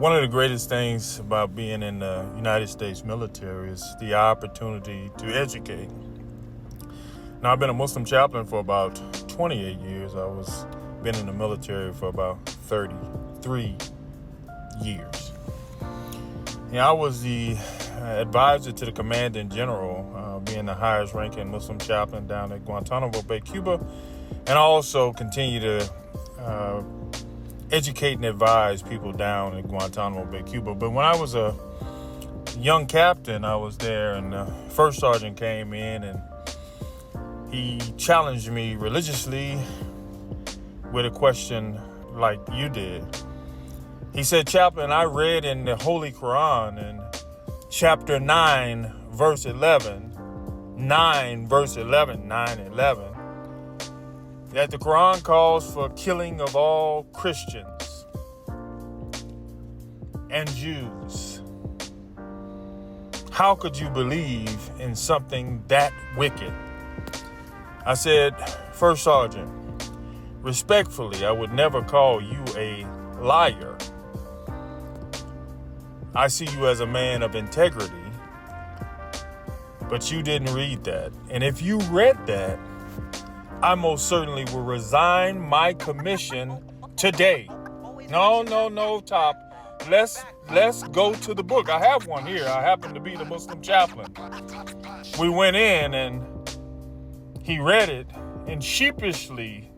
One of the greatest things about being in the United States military is the opportunity to educate. Now, I've been a Muslim chaplain for about 28 years. Been in the military for about 33 years. I was the advisor to the commanding general, being the highest ranking Muslim chaplain down at Guantanamo Bay, Cuba, and I also continue to educate and advise people down at Guantanamo Bay, Cuba. But when I was a young captain, I was there, and the first sergeant came in and he challenged me religiously with a question like you did. He said, "Chaplain, I read in the Holy Quran in chapter 9, verse 11, 9 and 11, that the Quran calls for killing of all Christians and Jews. How could you believe in something that wicked?" I said, "First Sergeant, respectfully, I would never call you a liar. I see you as a man of integrity, but you didn't read that. And if you read that, I most certainly will resign my commission today." No, Top. Let's go to the book. I have one here. I happen to be the Muslim chaplain. We went in and he read it, and sheepishly,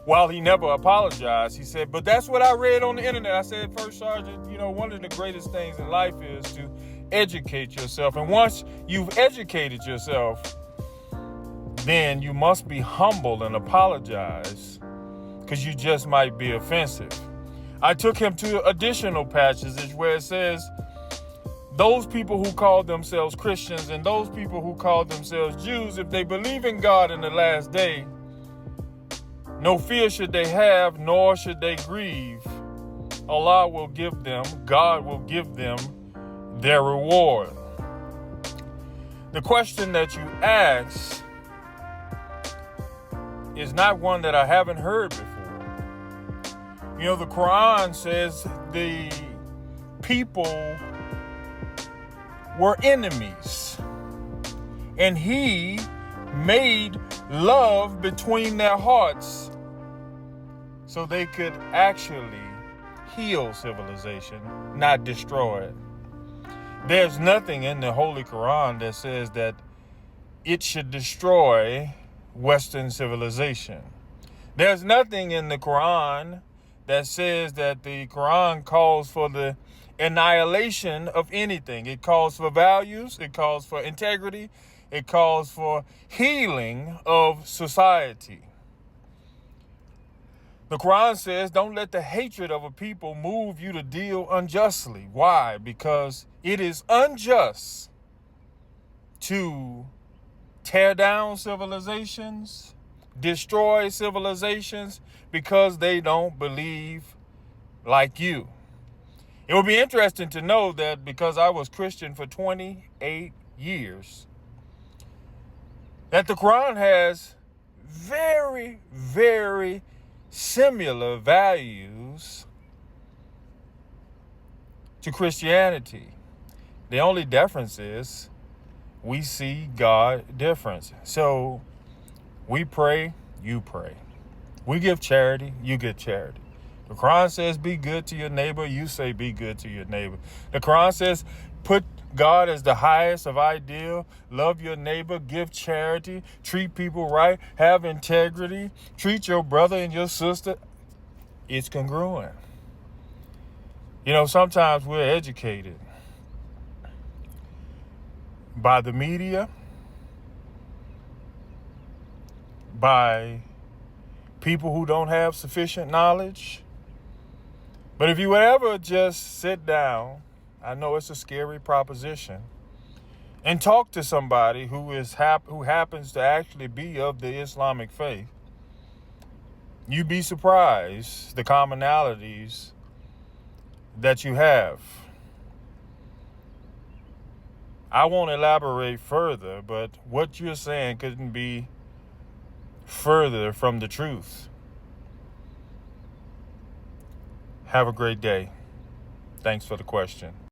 while he never apologized, he said, "But that's what I read on the internet." I said, "First Sergeant, one of the greatest things in life is to educate yourself. And once you've educated yourself, then you must be humble and apologize, because you just might be offensive." I took him to additional passages where it says, those people who call themselves Christians and those people who call themselves Jews, if they believe in God in the last day, no fear should they have, nor should they grieve. Allah will give them, God will give them their reward. The question that you ask is not one that I haven't heard before. The Quran says the people were enemies, and he made love between their hearts so they could actually heal civilization, not destroy it. There's nothing in the Holy Quran that says that it should destroy Western civilization. There's nothing in the Quran that says that the Quran calls for the annihilation of anything. It calls for values, it calls for integrity, it calls for healing of society. The Quran says, don't let the hatred of a people move you to deal unjustly. Why? Because it is unjust to tear down civilizations, destroy civilizations, because they don't believe like you. It would be interesting to know that because I was Christian for 28 years, that the Quran has very, very similar values to Christianity. The only difference is we see God different. So we pray, you pray. We give charity, you give charity. The Quran says be good to your neighbor, you say be good to your neighbor. The Quran says put God as the highest of ideal, love your neighbor, give charity, treat people right, have integrity, treat your brother and your sister. It's congruent. Sometimes we're educated by the media, by people who don't have sufficient knowledge. But if you would ever just sit down, I know it's a scary proposition, and talk to somebody who happens to actually be of the Islamic faith, you'd be surprised the commonalities that you have. I won't elaborate further, but what you're saying couldn't be further from the truth. Have a great day. Thanks for the question.